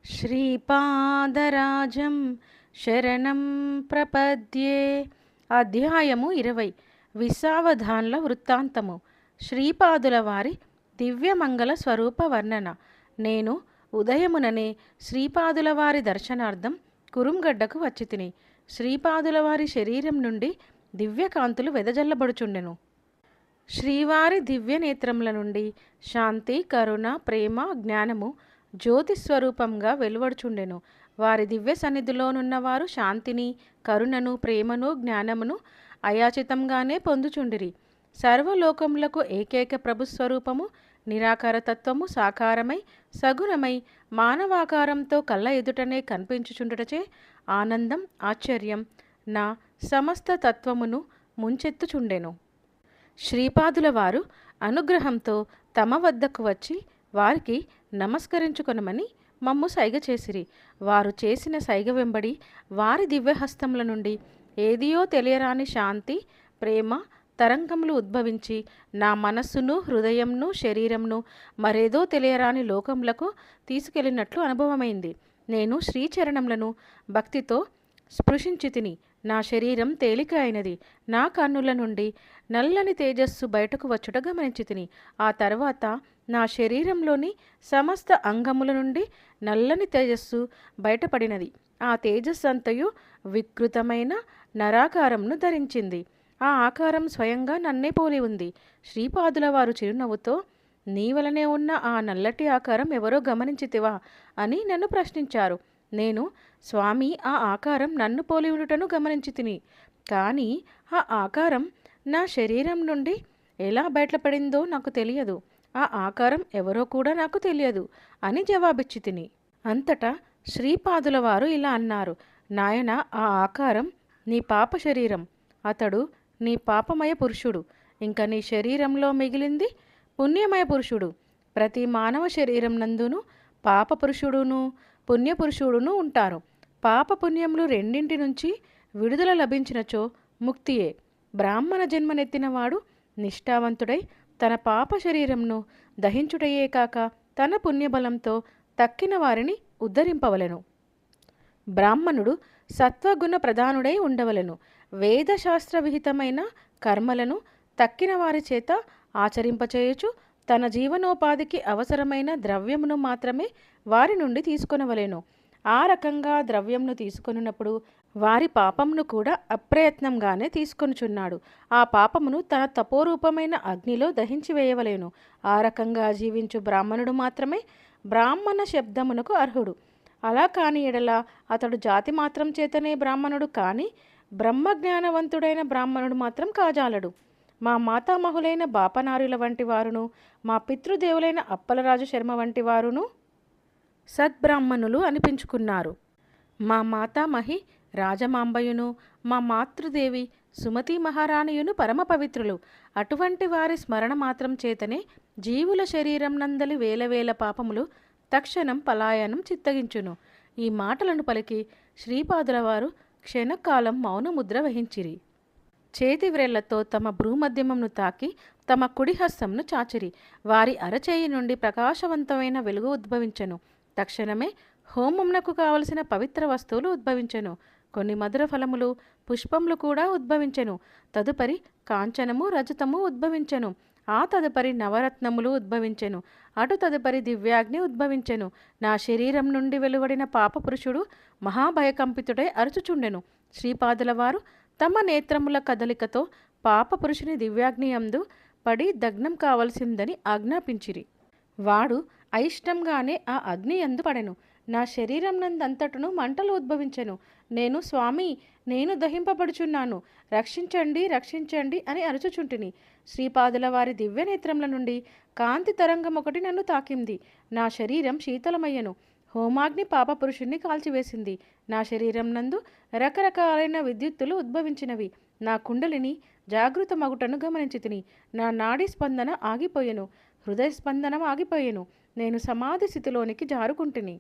శ్రీపాదరాజం శరణం ప్రపద్యే. అధ్యాయము 20. విసావధాన్ల వృత్తాంతము. శ్రీపాదుల వారి దివ్యమంగళ స్వరూప వర్ణన. నేను ఉదయముననే శ్రీపాదుల వారి దర్శనార్థం కురుంగడ్డకు వచ్చితిని. శ్రీపాదుల వారి శరీరం నుండి దివ్యకాంతులు వెదజల్లబడుచుండెను. శ్రీవారి దివ్యనేత్రముల నుండి శాంతి, కరుణ, ప్రేమ, జ్ఞానము జ్యోతిస్వరూపంగా వెలువడుచుండెను. వారి దివ్య సన్నిధిలోనున్నవారు శాంతిని, కరుణను, ప్రేమను, జ్ఞానమును అయాచితంగానే పొందుచుండిరి. సర్వలోకములకు ఏకైక ప్రభుస్వరూపము నిరాకారతత్వము సాకారమై సగుణమై మానవాకారంతో కళ్ళ ఎదుటనే కనిపించుచుండుటచే ఆనందం, ఆశ్చర్యం నా సమస్త తత్వమును ముంచెత్తుచుండెను. శ్రీపాదుల వారు అనుగ్రహంతో తమ వద్దకు వచ్చి వారికి నమస్కరించుకొనమని మమ్ము సైగ చేసిరి. వారు చేసిన సైగ వెంబడి వారి దివ్యహస్తముల నుండి ఏదియో తెలియరాని శాంతి, ప్రేమ తరంగములు ఉద్భవించి నా మనస్సును, హృదయంను, శరీరంను మరేదో తెలియరాని లోకములకు తీసుకెళ్ళినట్లు అనుభవమైంది. నేను శ్రీచరణములను భక్తితో స్పృశించి తిని నా శరీరం తేలిక అయినది. నా కన్నుల నుండి నల్లని తేజస్సు బయటకు వచ్చుట గమనించి తిని. ఆ తర్వాత నా శరీరంలోని సమస్త అంగముల నుండి నల్లని తేజస్సు బయటపడినది. ఆ తేజస్సు అంతయు వికృతమైన నరాకారంను ధరించింది. ఆ ఆకారం స్వయంగా నన్నే పోలి ఉంది. శ్రీపాదుల వారు చిరునవ్వుతో, నీ వలనే ఉన్న ఆ నల్లటి ఆకారం ఎవరో గమనించితివా అని నన్ను ప్రశ్నించారు. నేను, స్వామి, ఆ ఆకారం నన్ను పోలి ఉండుటను గమనించి తిని, కానీ ఆ ఆకారం నా శరీరం నుండి ఎలా బయటపడిందో నాకు తెలియదు. ఆ ఆకారం ఎవరో కూడా నాకు తెలియదు అని జవాబిచ్చి తిని. అంతటా శ్రీపాదుల వారు ఇలా అన్నారు, నాయన, ఆ ఆకారం నీ పాప శరీరం. అతడు నీ పాపమయ పురుషుడు. ఇంకా నీ శరీరంలో మిగిలింది పుణ్యమయ పురుషుడు. ప్రతి మానవ శరీరం నందును పాప పురుషుడును పుణ్యపురుషుడును ఉంటారు. పాప పుణ్యములు రెండింటి నుంచి విడుదల లభించినచో ముక్తియే. బ్రాహ్మణ జన్మనెత్తినవాడు నిష్ఠావంతుడై తన పాప శరీరంను దహించుటయే కాక తన పుణ్యబలంతో తక్కిన వారిని ఉద్ధరింపవలెను. బ్రాహ్మణుడు సత్వగుణ ప్రధానుడై ఉండవలెను. వేదశాస్త్ర విహితమైన కర్మలను తక్కిన వారి చేత ఆచరింపచేయుచు తన జీవనోపాధికి అవసరమైన ద్రవ్యమును మాత్రమే వారి నుండి తీసుకొనవలెను. ఆ రకంగా ద్రవ్యంను తీసుకొనినప్పుడు వారి పాపమును కూడా అప్రయత్నంగానే తీసుకొనుచున్నాడు. ఆ పాపమును తన తపోరూపమైన అగ్నిలో దహించి వేయవలేను. ఆ రకంగా జీవించు బ్రాహ్మణుడు మాత్రమే బ్రాహ్మణ శబ్దమునకు అర్హుడు. అలా కాని ఎడల అతడు జాతి మాత్రం చేతనే బ్రాహ్మణుడు కానీ బ్రహ్మజ్ఞానవంతుడైన బ్రాహ్మణుడు మాత్రం కాజాలడు. మా మాతామహులైన బాపనారుల వంటి వారును, మా పితృదేవులైన అప్పలరాజు శర్మ వంటి వారును సద్బ్రాహ్మణులు అనిపించుకున్నారు. మా మాతామహి రాజమాంబయును, మా మాతృదేవి సుమతి మహారాణియును పరమ పవిత్రులు. అటువంటి వారి స్మరణ మాత్రం చేతనే జీవుల శరీరం నందలి వేల పాపములు తక్షణం పలాయనం చిత్తగించును. ఈ మాటలను పలికి శ్రీపాదుల వారు క్షణకాలం మౌనముద్ర వహించిరి. చేతి వ్రేళ్లతో తమ భ్రూమధ్యమమును తాకి తమ కుడి హస్తంను చాచిరి. వారి అరచేయి నుండి ప్రకాశవంతమైన వెలుగు ఉద్భవించెను. తక్షణమే హోమమునకు కావలసిన పవిత్ర వస్తువులు ఉద్భవించెను. కొన్ని మధుర ఫలములు, పుష్పములు కూడా ఉద్భవించెను. తదుపరి కాంచనము, రజతము ఉద్భవించెను. ఆ తదుపరి నవరత్నములు ఉద్భవించెను. అటు తదుపరి దివ్యాగ్ని ఉద్భవించెను. నా శరీరం నుండి వెలువడిన పాపపురుషుడు మహాభయకంపితుడై అరుచుచుండెను. శ్రీపాదుల వారు తమ నేత్రముల కదలికతో పాపపురుషుని దివ్యాగ్ని యందు పడి దగ్నం కావలసిందని ఆజ్ఞాపించిరి. వాడు అయిష్టంగానే ఆ అగ్ని యందు పడెను. నా శరీరం నందంతటను మంటలు ఉద్భవించెను. నేను, స్వామి, నేను దహింపబడుచున్నాను, రక్షించండి, రక్షించండి అని అరుచుచుంటిని. శ్రీపాదుల వారి దివ్యనేత్రముల నుండి కాంతి తరంగం ఒకటి నన్ను తాకింది. నా శరీరం శీతలమయ్యను. హోమాగ్ని పాపపురుషుణ్ణి కాల్చివేసింది. నా శరీరం నందు రకరకాలైన విద్యుత్తులు ఉద్భవించినవి. నా కుండలిని జాగృత మగుటను గమనించి తిని. నా నాడీ స్పందన ఆగిపోయెను. హృదయ స్పందనం ఆగిపోయెను. నేను సమాధి స్థితిలోనికి జారుకుంటుని.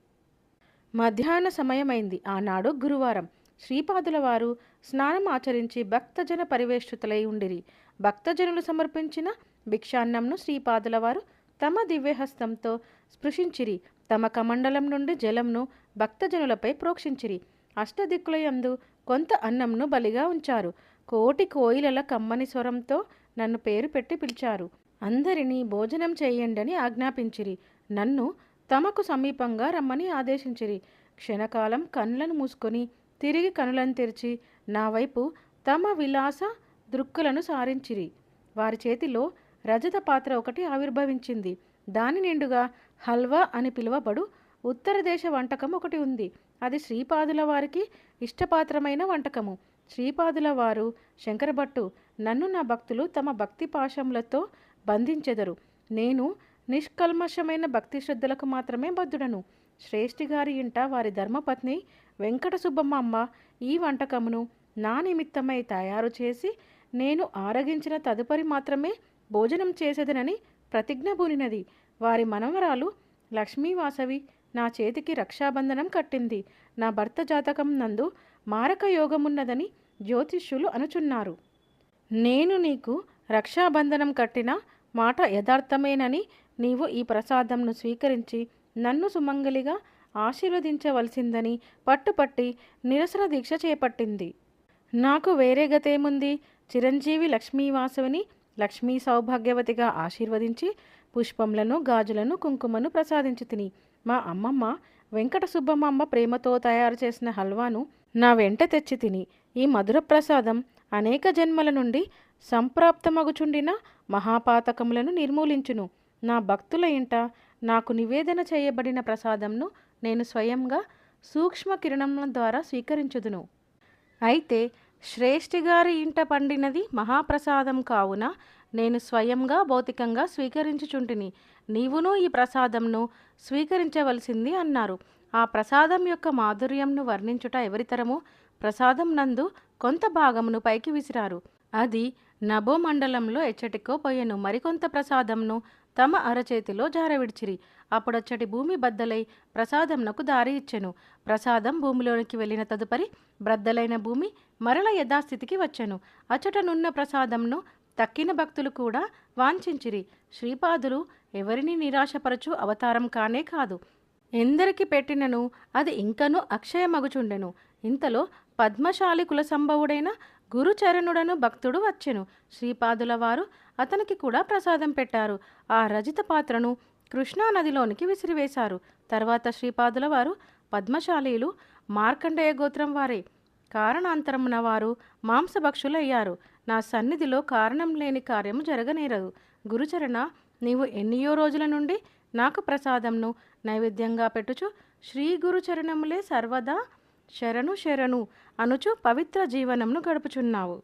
మధ్యాహ్న సమయమైంది. ఆనాడు గురువారం. శ్రీపాదుల వారు స్నానం ఆచరించి భక్తజన పరివేష్టితులై ఉండిరి. భక్తజనులు సమర్పించిన భిక్షాన్నంను శ్రీపాదుల వారు తమ దివ్యహస్తంతో స్పృశించిరి. తమ కమండలం నుండి జలంను భక్తజనులపై ప్రోక్షించిరి. అష్టదిక్కులయందు కొంత అన్నంను బలిగా ఉంచారు. కోటి కోయిలల కమ్మని స్వరంతో నన్ను పేరు పెట్టి పిలిచారు. అందరినీ భోజనం చేయండని ఆజ్ఞాపించిరి. నన్ను తమకు సమీపంగా రమ్మని ఆదేశించిరి. క్షణకాలం కనులను మూసుకొని తిరిగి కనులను తెరిచి నా వైపు తమ విలాస దృక్కులను సారించిరి. వారి చేతిలో రజత పాత్ర ఒకటి ఆవిర్భవించింది. దాని నిండుగా హల్వా అని పిలువబడు ఉత్తర దేశ వంటకం ఒకటి ఉంది. అది శ్రీపాదుల వారికి ఇష్టపాత్రమైన వంటకము. శ్రీపాదుల వారు శంకరభట్టు, నన్ను నా భక్తులు తమ భక్తి పాశములతో బంధించెదరు. నేను నిష్కల్మషమైన భక్తి శ్రద్ధలకు మాత్రమే బద్ధుడను. శ్రేష్ఠి గారి ఇంట వారి ధర్మపత్ని వెంకట సుబ్బమ్మ ఈ వంటకమును నా నిమిత్తమై తయారు చేసి నేను ఆరగించిన తదుపరి మాత్రమే భోజనం చేసేదనని ప్రతిజ్ఞ బూనినది. వారి మనవరాలు లక్ష్మీవాసవి నా చేతికి రక్షాబంధనం కట్టింది. నా భర్త జాతకం నందు మారక యోగమున్నదని జ్యోతిష్యులు అనుచున్నారు. నేను నీకు రక్షాబంధనం కట్టిన మాట యథార్థమేనని నీవు ఈ ప్రసాదంను స్వీకరించి నన్ను సుమంగలిగా ఆశీర్వదించవలసిందని పట్టుపట్టి నిరసన దీక్ష చేపట్టింది. నాకు వేరే గతేముంది? చిరంజీవి లక్ష్మీవాసవిని లక్ష్మీ సౌభాగ్యవతిగా ఆశీర్వదించి పుష్పములను, గాజులను, కుంకుమను ప్రసాదించి తిని మా అమ్మమ్మ వెంకట సుబ్బమ్మ ప్రేమతో తయారు చేసిన హల్వాను నా వెంట తెచ్చి తిని ఈ మధుర ప్రసాదం అనేక జన్మల నుండి సంప్రాప్తమగుచుండిన మహాపాతకములను నిర్మూలించును. నా భక్తుల ఇంట నాకు నివేదన చేయబడిన ప్రసాదంను నేను స్వయంగా సూక్ష్మ కిరణముల ద్వారా స్వీకరించుదును. అయితే శ్రేష్ఠి గారి ఇంట పండినది మహాప్రసాదం కావున నేను స్వయంగా భౌతికంగా స్వీకరించుచుంటిని. నీవును ఈ ప్రసాదంను స్వీకరించవలసింది అన్నారు. ఆ ప్రసాదం యొక్క మాధుర్యంను వర్ణించుట ఎవరితరము? ప్రసాదం నందు కొంత భాగమును పైకి విసిరారు. అది నభోమండలంలో ఎచ్చటికో పోయెను. మరికొంత ప్రసాదంను తమ అరచేతిలో జారవిడిచిరి. అప్పుడచ్చటి భూమి బద్దలై ప్రసాదంనకు దారి ఇచ్చెను. ప్రసాదం భూమిలోనికి వెళ్ళిన తదుపరి బ్రద్దలైన భూమి మరల యథాస్థితికి వచ్చెను. అచ్చటనున్న ప్రసాదంను తక్కిన భక్తులు కూడా వాంఛించిరి. శ్రీపాదులు ఎవరిని నిరాశపరచు అవతారం కానే కాదు. ఎందరికి పెట్టినను అది ఇంకనూ అక్షయమగుచుండెను. ఇంతలో పద్మశాలి కుల సంభవుడైన గురుచరణుడను భక్తుడు వచ్చెను. శ్రీపాదుల వారు అతనికి కూడా ప్రసాదం పెట్టారు. ఆ రజిత పాత్రను కృష్ణానదిలోనికి విసిరివేశారు. తర్వాత శ్రీపాదుల వారు పద్మశాలీలు మార్కండేయ గోత్రం వారే. కారణాంతరమున వారు మాంసభక్షులయ్యారు. నా సన్నిధిలో కారణం లేని కార్యము జరగనేరదు. గురుచరణ, నీవు ఎన్నియో రోజుల నుండి నాకు ప్రసాదంను నైవేద్యంగా పెట్టుచు శ్రీ గురుచరణములే సర్వదా శరణు శరణు అనుచు పవిత్ర జీవనంను గడుపుచున్నావు.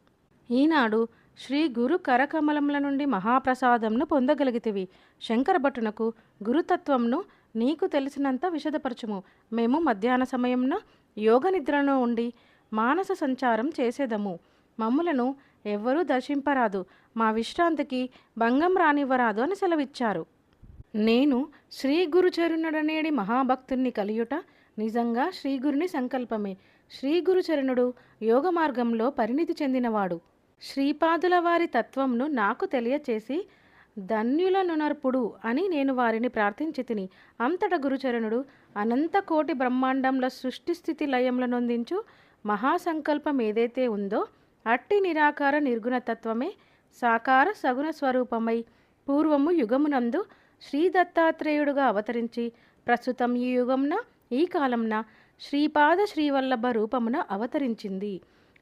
ఈనాడు శ్రీ గురు కరకమలముల నుండి మహాప్రసాదంను పొందగలిగితివి. శంకరభట్టునకు గురుతత్వంను నీకు తెలిసినంత విశదపరచుము. మేము మధ్యాహ్న సమయంన యోగ నిద్రలో ఉండి మానస సంచారం చేసేదము. మమ్ములను ఎవ్వరూ దర్శింపరాదు, మా విశ్రాంతికి భంగం రానివ్వరాదు అని సెలవిచ్చారు. నేను శ్రీ గురుచరణుడనేడి మహాభక్తుణ్ణి కలియుట నిజంగా శ్రీగురుని సంకల్పమే. శ్రీ గురుచరణుడు యోగ మార్గంలో పరిణితి చెందినవాడు. శ్రీపాదుల వారి తత్వంను నాకు తెలియచేసి ధన్యులనునర్పుడు అని నేను వారిని ప్రార్థించి తిని. అంతట గురుచరణుడు అనంత కోటి బ్రహ్మాండంల సృష్టి స్థితి లయముల నొందించు మహాసంకల్పం ఏదైతే ఉందో అట్టి నిరాకార నిర్గుణ తత్వమే సాకార సగుణ స్వరూపమై పూర్వము యుగమునందు శ్రీ దత్తాత్రేయుడుగా అవతరించి ప్రస్తుతం ఈ యుగంన ఈ కాలంన శ్రీపాద శ్రీవల్లభ రూపమున అవతరించింది.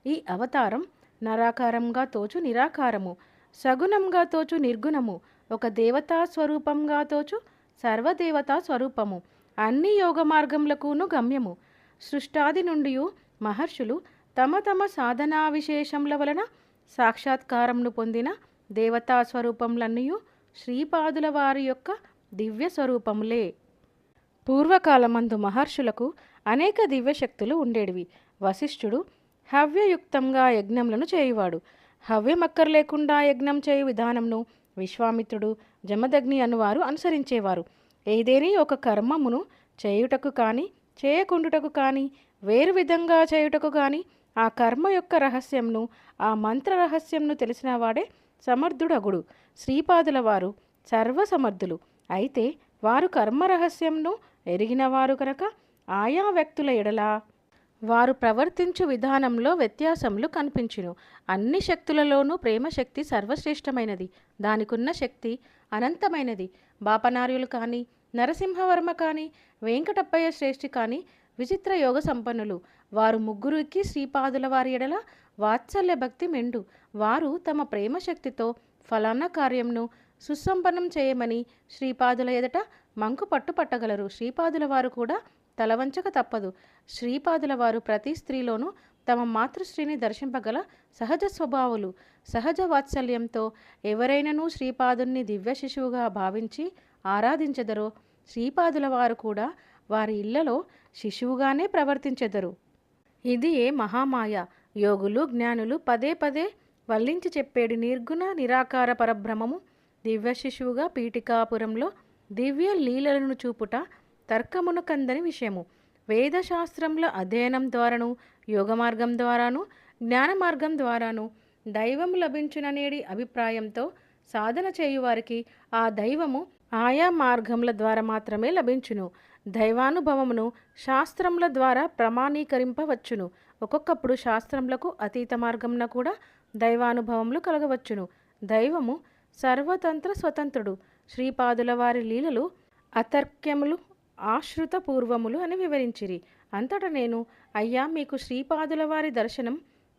ఈ అవతారం నరాకారంగా తోచు నిరాకారము, సగుణంగా తోచు నిర్గుణము, ఒక దేవతా స్వరూపంగా తోచు సర్వదేవతా స్వరూపము, అన్ని యోగ మార్గములకును గమ్యము. సృష్టాది నుండి మహర్షులు తమ తమ సాధనా విశేషముల వలన సాక్షాత్కారమును పొందిన దేవతా స్వరూపములన్నీ శ్రీపాదుల వారి యొక్క దివ్య స్వరూపములే. పూర్వకాలమందు మహర్షులకు అనేక దివ్యశక్తులు ఉండేటివి. వశిష్ఠుడు హవ్యయుక్తంగా యజ్ఞములను చేయువాడు. హవ్యమక్కర్ లేకుండా యజ్ఞం చేయు విధానంను విశ్వామిత్రుడు, జమదగ్ని అనువారు అనుసరించేవారు. ఏదేని ఒక కర్మమును చేయుటకు కానీ చేయకుండుటకు కానీ వేరు విధంగా చేయుటకు కానీ ఆ కర్మ యొక్క రహస్యంను, ఆ మంత్ర రహస్యంను తెలిసిన వాడే సమర్థుడగుడు. శ్రీపాదుల వారు సర్వసమర్థులు. అయితే వారు కర్మ రహస్యంను ఎరిగినవారు కనుక ఆయా వ్యక్తుల ఎడల వారు ప్రవర్తించు విధానంలో వ్యత్యాసములు కనిపించును. అన్ని శక్తులలోనూ ప్రేమశక్తి సర్వశ్రేష్టమైనది. దానికున్న శక్తి అనంతమైనది. బాపనార్యులు కానీ, నరసింహవర్మ కానీ, వెంకటప్పయ్య శ్రేష్ఠి కానీ విచిత్ర యోగ సంపన్నులు. వారు ముగ్గురికి శ్రీపాదుల వారి ఎడల వాత్సల్య భక్తి మెండు. వారు తమ ప్రేమశక్తితో ఫలానా కార్యంను సుసంపన్నం చేయమని శ్రీపాదుల ఎదుట మంకు పట్టు పట్టగలరు. శ్రీపాదుల వారు కూడా తలవంచక తప్పదు. శ్రీపాదుల వారు ప్రతి స్త్రీలోనూ తమ మాతృశ్రీని దర్శింపగల సహజ స్వభావులు. సహజ వాత్సల్యంతో ఎవరైనను శ్రీపాదుని దివ్య శిశువుగా భావించి ఆరాధించెదరో శ్రీపాదుల వారు కూడా వారి ఇళ్లలో శిశువుగానే ప్రవర్తించెదరు. ఇది ఏ మహామాయ. యోగులు జ్ఞానులు పదే పదే వల్లించి చెప్పేడి నిర్గుణ నిరాకార పరబ్రహ్మము దివ్య శిశువుగా పీఠికాపురంలో దివ్య లీలలను చూపుట తర్కమును కందని విషయము. వేదశాస్త్రముల అధ్యయనం ద్వారాను, యోగ మార్గం ద్వారాను, జ్ఞాన మార్గం ద్వారాను దైవము లభించుననేది అభిప్రాయంతో సాధన చేయువారికి ఆ దైవము ఆయా మార్గముల ద్వారా మాత్రమే లభించును. దైవానుభవమును శాస్త్రముల ద్వారా ప్రమాణీకరింపవచ్చును. ఒక్కొక్కప్పుడు శాస్త్రములకు అతీత మార్గమున కూడా దైవానుభవములు కలగవచ్చును. దైవము సర్వతంత్ర స్వతంత్రుడు. శ్రీపాదుల వారి లీలలు అతర్క్యములు, ఆశ్రుత పూర్వములు అని వివరించిరి. అంతటా నేను, అయ్యా, మీకు శ్రీపాదుల వారి దర్శనం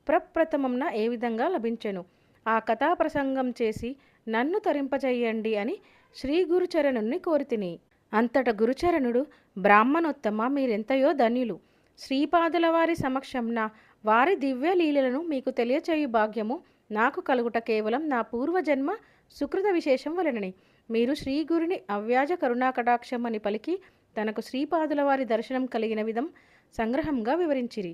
ప్రప్రథమంన ఏ విధంగా లభించెను, ఆ కథా ప్రసంగం చేసి నన్ను తరింపజేయండి అని శ్రీ గురుచరణుణ్ణి కోరితిని. అంతట గురుచరణుడు, బ్రాహ్మణోత్తమ, మీరెంతయో ధన్యులు. శ్రీపాదుల వారి సమక్షంన వారి దివ్య లీలలను మీకు తెలియచేయు భాగ్యము నాకు కలుగుట కేవలం నా పూర్వజన్మ సుకృత విశేషం వలనని మీరు శ్రీగురుని అవ్యాజ కరుణాకటాక్షం అని పలికి తనకు శ్రీపాదుల వారి దర్శనం కలిగిన విధం సంగ్రహంగా వివరించిరి.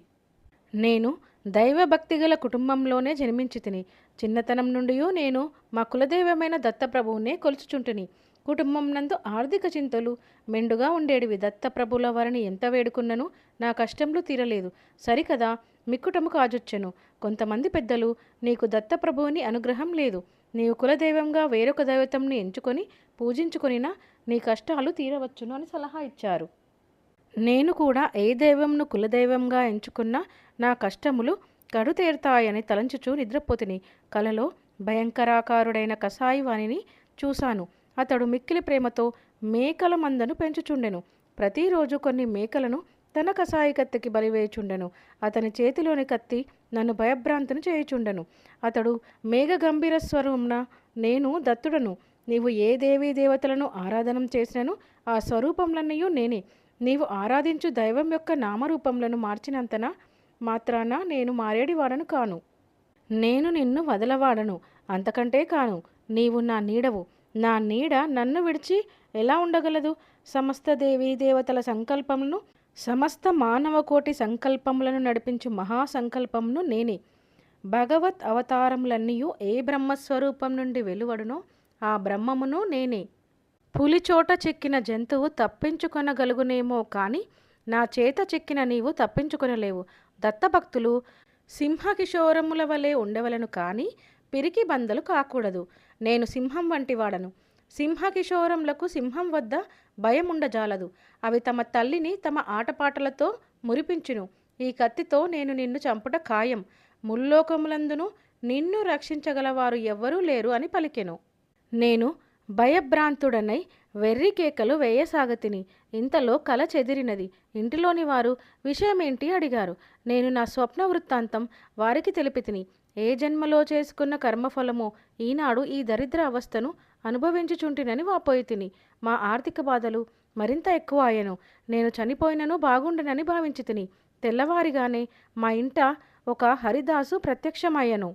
నేను దైవభక్తి గల కుటుంబంలోనే జన్మించి తిని. చిన్నతనం నుండి నేను మా కులదైవమైన దత్తప్రభువునే కొలుచుచుంటిని. కుటుంబం నందు ఆర్థిక చింతలు మెండుగా ఉండేటివి. దత్తప్రభుల వారిని ఎంత వేడుకున్నను నా కష్టంలు తీరలేదు. సరికదా మిక్కుటము కాజొచ్చెను. కొంతమంది పెద్దలు, నీకు దత్తప్రభువుని అనుగ్రహం లేదు, నీవు కులదైవంగా వేరొక దైవతంని ఎంచుకొని పూజించుకొనినా నీ కష్టాలు తీరవచ్చును అని సలహా ఇచ్చారు. నేను కూడా ఏ దైవంను కులదైవంగా ఎంచుకున్నా నా కష్టములు కడుతేరుతాయని తలంచుచూ నిద్రపోతిని. కలలో భయంకరాకారుడైన కసాయి వాణిని చూశాను. అతడు మిక్కిలి ప్రేమతో మేకల మందను పెంచుచుండెను. ప్రతిరోజు కొన్ని మేకలను తన కసాయి కత్తికి బలివేయుచుండెను. అతని చేతిలోని కత్తి నన్ను భయభ్రాంతిని చేయుచుండెను. అతడు మేఘ గంభీర స్వరూంన, నేను దత్తుడను, నీవు ఏ దేవీ దేవతలను ఆరాధనం చేసినను ఆ స్వరూపంలన్నయూ నేనే. నీవు ఆరాధించు దైవం యొక్క నామరూపములను మార్చినంతన మాత్రాన నేను మారేడివాడను కాను. నేను నిన్ను వదలవాడను, అంతకంటే కాను. నీవు నా నీడవు. నా నీడ నన్ను విడిచి ఎలా ఉండగలదు? సమస్త దేవీ దేవతల సంకల్పములను, సమస్త మానవకోటి సంకల్పములను నడిపించు మహాసంకల్పమును నేనే. భగవత్ అవతారములన్నయూ ఏ బ్రహ్మస్వరూపం నుండి వెలువడునో ఆ బ్రహ్మమును నేనే. పులిచోట చెక్కిన జంతువు తప్పించుకొనగలుగునేమో కానీ నా చేత చెక్కిన నీవు తప్పించుకొనలేవు. దత్తభక్తులు సింహకిశోరముల వలె ఉండవలను కానీ పిరికి బందలు కాకూడదు. నేను సింహం వంటి వాడను. సింహకిశోరములకు సింహం వద్ద భయం ఉండజాలదు. అవి తమ తల్లిని తమ ఆటపాటలతో మురిపించును. ఈ కత్తితో నేను నిన్ను చంపుట ఖాయం. ముల్లోకములందును నిన్ను రక్షించగలవారు ఎవ్వరూ లేరు అని పలికెను. నేను భయభ్రాంతుడనై వెర్రి కేకలు వేయసాగతిని. ఇంతలో కల చెదిరినది. ఇంటిలోని వారు విషయమేంటి అడిగారు. నేను నా స్వప్న వృత్తాంతం వారికి తెలిపితిని. ఏ జన్మలో చేసుకున్న కర్మఫలమో ఈనాడు ఈ దరిద్ర అవస్థను అనుభవించుచుంటినని వాపోయితిని. మా ఆర్థిక బాధలు మరింత ఎక్కువ అయ్యను. నేను చనిపోయినను బాగుండనని భావించితిని. తెల్లవారిగానే మా ఇంట ఒక హరిదాసు ప్రత్యక్షమయ్యను.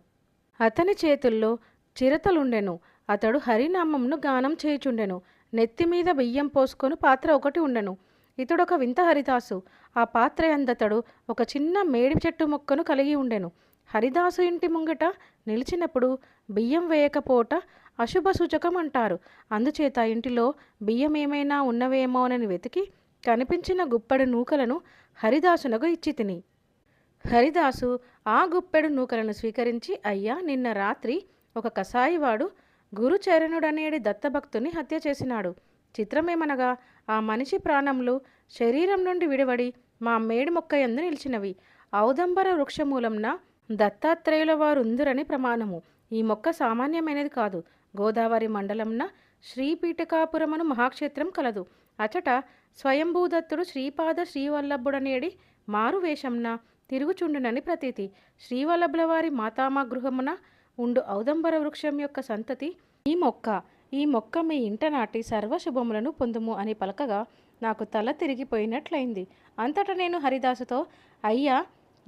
అతని చేతుల్లో చిరతలుండెను. అతడు హరినామంను గానం చేయుచుండెను. నెత్తిమీద బియ్యం పోసుకొని పాత్ర ఒకటి ఉండెను. ఇతడొక వింత హరిదాసు. ఆ పాత్ర యందతడు ఒక చిన్న మేడి చెట్టు మొక్కను కలిగి ఉండెను. హరిదాసు ఇంటి ముంగట నిలిచినప్పుడు బియ్యం వేయకపోట అశుభ సూచకం అంటారు. అందుచేత ఇంటిలో బియ్యం ఏమైనా ఉన్నవేమోనని వెతికి కనిపించిన గుప్పెడు నూకలను హరిదాసునకు ఇచ్చి తిని. హరిదాసు ఆ గుప్పెడు నూకలను స్వీకరించి, అయ్యా, నిన్న రాత్రి ఒక కసాయివాడు గురుచరణుడనేడి దత్తభక్తుని హత్య చేసినాడు. చిత్రమేమనగా ఆ మనిషి ప్రాణములు శరీరం నుండి విడివడి మా మేడి మొక్క యందు నిలిచినవి. ఔదంబర వృక్షమూలంన దత్తాత్రేయుల వారు ఉందిరని ప్రమాణము. ఈ మొక్క సామాన్యమైనది కాదు. గోదావరి మండలంన శ్రీపీఠికాపురమను మహాక్షేత్రం కలదు. అచట స్వయంభూదత్తుడు శ్రీపాద శ్రీవల్లభుడనేడి మారు వేషంన తిరుగుచుండునని ప్రతీతి. శ్రీవల్లభుల వారి మాతామా గృహమున ఉండు ఔదంబర వృక్షం యొక్క సంతతి ఈ మొక్క మీ ఇంట నాటి సర్వశుభములను పొందుము అని పలకగా నాకు తల తిరిగిపోయినట్లయింది. అంతటా నేను హరిదాసుతో, అయ్యా,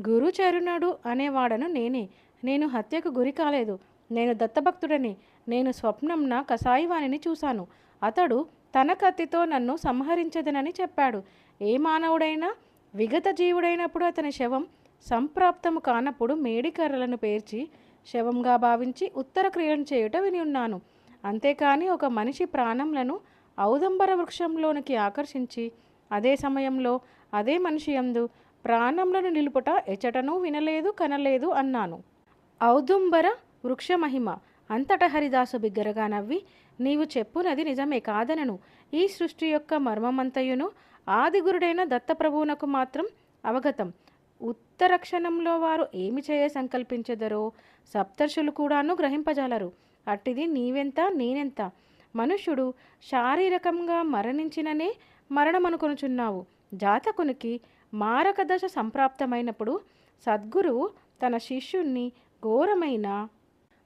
గురుచరుణుడు అనేవాడను నేనే. నేను హత్యకు గురి కాలేదు. నేను దత్తభక్తుడని. నేను స్వప్నంన కసాయివాణిని చూశాను. అతడు తన కత్తితో నన్ను సంహరించదనని చెప్పాడు. ఏ మానవుడైనా విగత జీవుడైనప్పుడు అతని శవం సంప్రాప్తము కానప్పుడు మేడికర్రలను పేర్చి శవంగా భావించి ఉత్తర క్రియలను చేయుట విని ఉన్నాను. అంతేకాని ఒక మనిషి ప్రాణంలను ఔదంబర వృక్షంలోనికి ఆకర్షించి అదే సమయంలో అదే మనిషి యందు ప్రాణంలను నిలుపుట ఎచటనూ వినలేదు, కనలేదు అన్నాను. ఔదుంబర వృక్ష మహిమ. అంతట హరిదాసు బిగ్గరగా నవ్వి, నీవు చెప్పునది నిజమే కాదనను. ఈ సృష్టి యొక్క మర్మమంతయును ఆదిగురుడైన దత్తప్రభువునకు మాత్రం అవగతం. ఉత్తర క్షణంలో వారు ఏమి చేయ సంకల్పించెదరో సప్తర్షులు కూడాను గ్రహింపజాలరు. అట్టిది నీవెంత నేనెంత. మనుష్యుడు శారీరకంగా మరణించిననే మరణమనుకొనుచున్నావు. జాతకునికి మారక దశ సంప్రాప్తమైనప్పుడు సద్గురువు తన శిష్యుణ్ణి ఘోరమైన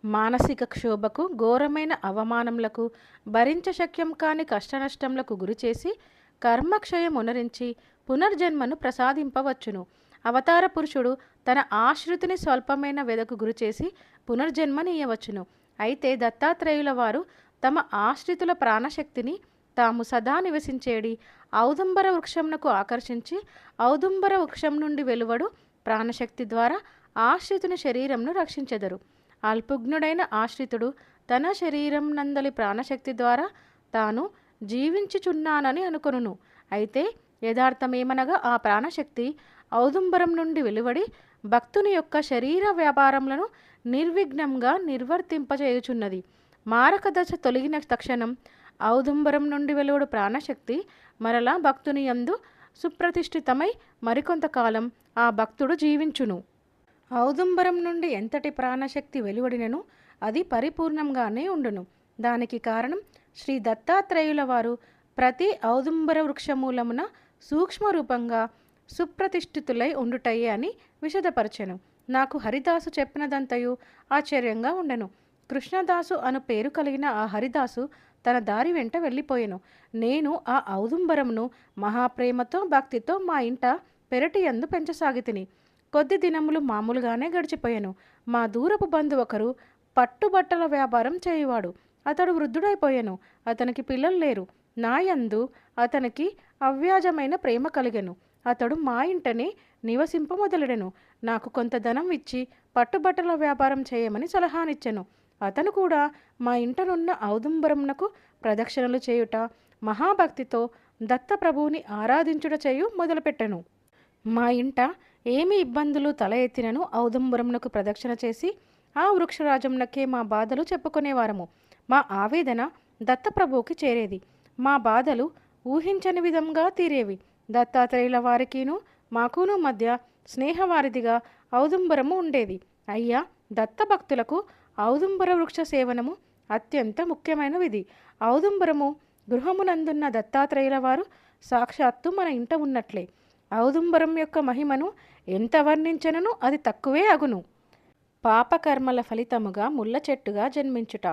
మానసిక క్షోభకు, ఘోరమైన అవమానములకు, భరించశక్యం కాని కష్టనష్టములకు గురిచేసి కర్మక్షయమునరించి పునర్జన్మను ప్రసాదింపవచ్చును. అవతార పురుషుడు తన ఆశ్రితుని స్వల్పమైన వెదకు గురిచేసి పునర్జన్మనీయవచ్చును. అయితే దత్తాత్రేయుల వారు తమ ఆశ్రితుల ప్రాణశక్తిని తాము సదా నివసించేడి ఔదుంబర వృక్షమునకు ఆకర్షించి ఔదుంబర వృక్షం నుండి వెలువడు ప్రాణశక్తి ద్వారా ఆశ్రితుని శరీరంను రక్షించెదరు. అల్పుజ్ఞుడైన ఆశ్రితుడు తన శరీరం నందలి ప్రాణశక్తి ద్వారా తాను జీవించుచున్నానని అనుకొనును. అయితే యథార్థమేమనగా ఆ ప్రాణశక్తి ఔదుంబరం నుండి వెలువడి భక్తుని యొక్క శరీర వ్యాపారములను నిర్విఘ్నంగా నిర్వర్తింపచేయుచున్నది. మారక దశ తొలగిన తక్షణం ఔదుంబరం నుండి వెలువడు ప్రాణశక్తి మరలా భక్తుని యందు సుప్రతిష్ఠితమై మరికొంతకాలం ఆ భక్తుడు జీవించును. ఔదుంబరం నుండి ఎంతటి ప్రాణశక్తి వెలువడినను అది పరిపూర్ణంగానే ఉండును. దానికి కారణం శ్రీ దత్తాత్రేయుల వారు ప్రతి ఔదుంబర వృక్షమూలమున సూక్ష్మరూపంగా సుప్రతిష్ఠితులై ఉండుటయే అని విశదపరచెను. నాకు హరిదాసు చెప్పినదంతయు ఆశ్చర్యంగా ఉండెను. కృష్ణదాసు అను పేరు కలిగిన ఆ హరిదాసు తన దారి వెంట వెళ్ళిపోయెను. నేను ఆ ఔదుంబరమును మహాప్రేమతో భక్తితో మా ఇంట పెరటి యందు పెంచసాగితిని. కొద్ది దినములు మామూలుగానే గడిచిపోయాను. మా దూరపు బంధు ఒకరు పట్టుబట్టల వ్యాపారం చేయువాడు. అతడు వృద్ధుడైపోయాను. అతనికి పిల్లలు లేరు. నా యందు అతనికి అవ్యాజమైన ప్రేమ కలిగెను. అతడు మా ఇంటనే నివసింప మొదలెడెను. నాకు కొంత ధనం ఇచ్చి పట్టుబట్టల వ్యాపారం చేయమని సలహానిచ్చెను. అతను కూడా మా ఇంటనున్న ఔదుంబరమునకు ప్రదక్షిణలు చేయుట, మహాభక్తితో దత్తప్రభువుని ఆరాధించుట చేయు మొదలుపెట్టెను. మా ఇంట ఏమి ఇబ్బందులు తల ఎత్తినను ఔదుంబరమునకు ప్రదక్షిణ చేసి ఆ వృక్షరాజమునకే మా బాధలు చెప్పుకునేవారము. మా ఆవేదన దత్తప్రభువుకి చేరేది. మా బాధలు ఊహించని విధంగా తీరేవి. దత్తాత్రేయుల వారికిను మాకును మధ్య స్నేహవారిదిగా ఔదుంబరము ఉండేది. అయ్యా, దత్తభక్తులకు ఔదుంబర వృక్ష సేవనము అత్యంత ముఖ్యమైన విధి. ఔదుంబరము గృహమునందున్న దత్తాత్రేయుల వారు సాక్షాత్తు మన ఇంట ఉన్నట్లే. ఔదుంబరం యొక్క మహిమను ఎంత వర్ణించనను అది తక్కువే అగును. పాపకర్మల ఫలితముగా ముళ్ళ చెట్టుగా జన్మించుట.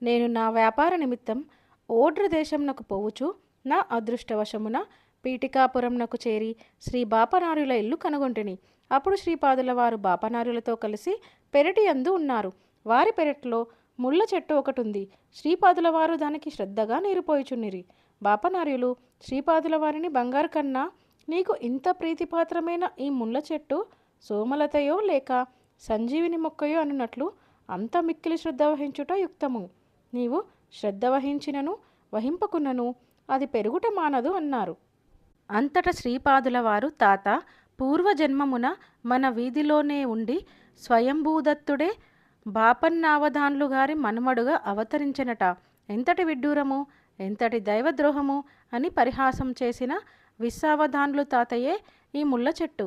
నేను నా వ్యాపార నిమిత్తం ఓడ్ర దేశంనకు పోవుచు నా అదృష్టవశమున పీఠికాపురంనకు చేరి శ్రీ బాపనార్యుల ఇల్లు కనుగొంటిని. అప్పుడు శ్రీపాదుల వారు బాపనార్యులతో కలిసి పెరటి యందు ఉన్నారు. వారి పెరట్లో ముళ్ళ చెట్టు ఒకటుంది. శ్రీపాదుల వారు దానికి శ్రద్ధగా నీరు పోయిచున్నిరి. బాపనార్యులు శ్రీపాదుల వారిని, బంగారు కన్నా, నీకు ఇంత ప్రీతిపాత్రమైన ఈ ముళ్ళ చెట్టు సోమలతయో లేక సంజీవిని మొక్కయో అనున్నట్లు అంత మిక్కిలి శ్రద్ధ వహించుట యుక్తము. నీవు శ్రద్ధ వహించినను వహింపకున్నను అది పెరుగుట మానదు అన్నారు. అంతట శ్రీపాదుల వారు, తాత, పూర్వజన్మమున మన వీధిలోనే ఉండి స్వయంభూదత్తుడే బాపన్నావధాన్లు గారి మనుమడుగా అవతరించెనట. ఎంతటి విడ్డూరము, ఎంతటి దైవద్రోహము అని పరిహాసం చేసిన విశ్వావధానులు తాతయ్యే ఈ ముళ్ళ చెట్టు.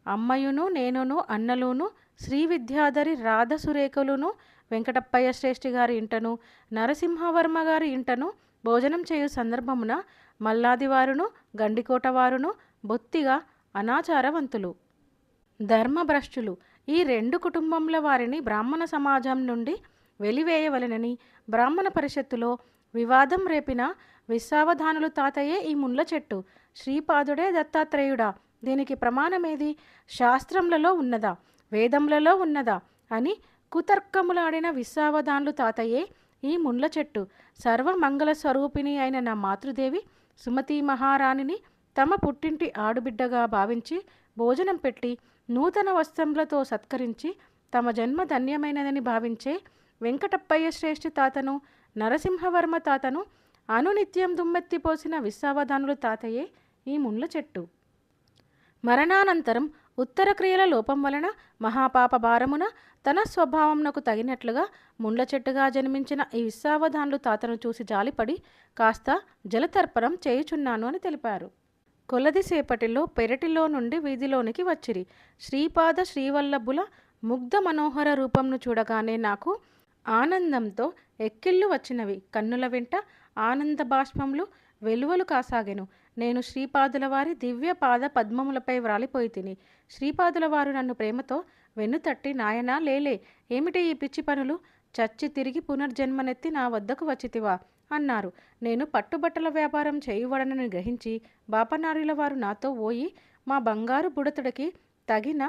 అమ్మయును నేనును అన్నలును శ్రీ విద్యాధరి రాధసురేఖలును వెంకటప్పయ్య శ్రేష్ఠి గారి ఇంటను నరసింహవర్మ గారి ఇంటను భోజనం చేయు సందర్భమున మల్లాదివారును గండికోటవారును బొత్తిగా అనాచారవంతులు, ధర్మభ్రష్టులు ఈ రెండు కుటుంబముల వారిని బ్రాహ్మణ సమాజం నుండి వెలివేయవలెనని బ్రాహ్మణ పరిషత్తులో వివాదం రేపిన విశ్వావధానులు తాతయ్యే ఈ ముళ్ళ చెట్టు. శ్రీపాదుడే దత్తాత్రేయుడా, దీనికి ప్రమాణమేది? శాస్త్రములలో ఉన్నదా, వేదములలో ఉన్నదా అని కుతర్కములాడిన విశ్వావధానులు తాతయ్యే ఈ ముళ్ళ చెట్టు. సర్వమంగళ స్వరూపిణి అయిన నా మాతృదేవి సుమతి మహారాణిని తమ పుట్టింటి ఆడుబిడ్డగా భావించి భోజనం పెట్టి నూతన వస్త్రములతో సత్కరించి తమ జన్మ ధన్యమైనదని భావించే వెంకటప్పయ్య శ్రేష్ఠి తాతను నరసింహవర్మ తాతను అనునిత్యం దుమ్మెత్తిపోసిన విశ్వావధానులు తాతయ్యే ఈ ముళ్ళ చెట్టు. మరణానంతరం ఉత్తర క్రియల లోపం వలన మహాపాప భారమున తన స్వభావంనకు తగినట్లుగా ముండ్ల చెట్టుగా జన్మించిన ఈ విశ్వావధానులు తాతను చూసి జాలిపడి కాస్త జలతర్పణం చేయుచున్నాను అని తెలిపారు. కొలదిసేపటిలో పెరటిలో నుండి వీధిలోనికి వచ్చిరి. శ్రీపాద శ్రీవల్లభుల ముగ్ధ మనోహర రూపంను చూడగానే నాకు ఆనందంతో ఎక్కిళ్ళు వచ్చినవి. కన్నుల వెంట ఆనంద బాష్పములు వెలువలు కాసాగెను. నేను శ్రీపాదుల వారి దివ్య పాద పద్మములపై వ్రాలిపోయి తిని శ్రీపాదుల వారు నన్ను ప్రేమతో వెన్నుతట్టి, నాయనా లేలే, ఏమిటి ఈ పిచ్చి పనులు, చచ్చి తిరిగి పునర్జన్మనెత్తి నా వద్దకు వచ్చితివా అన్నారు. నేను పట్టుబట్టల వ్యాపారం చేయువడనని గ్రహించి బాపనారుల వారు నాతో ఓయి మా బంగారు బుడతడికి తగిన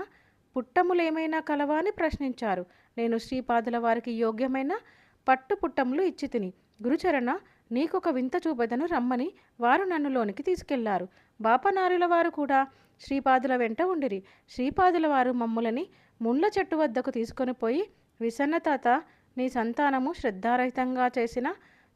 పుట్టములేమైనా కలవా అని ప్రశ్నించారు. నేను శ్రీపాదుల వారికి యోగ్యమైన పట్టు పుట్టములు ఇచ్చి తిని, గురుచరణ నీకొక వింత చూపెదను రమ్మని వారు నన్ను లోనికి తీసుకెళ్లారు. బాపనారుల వారు కూడా శ్రీపాదుల వెంట ఉండిరి. శ్రీపాదుల వారు మమ్ములని ముండ్ల చెట్టు వద్దకు తీసుకొని పోయి, విసన్న తాత, నీ సంతానము శ్రద్ధారహితంగా చేసిన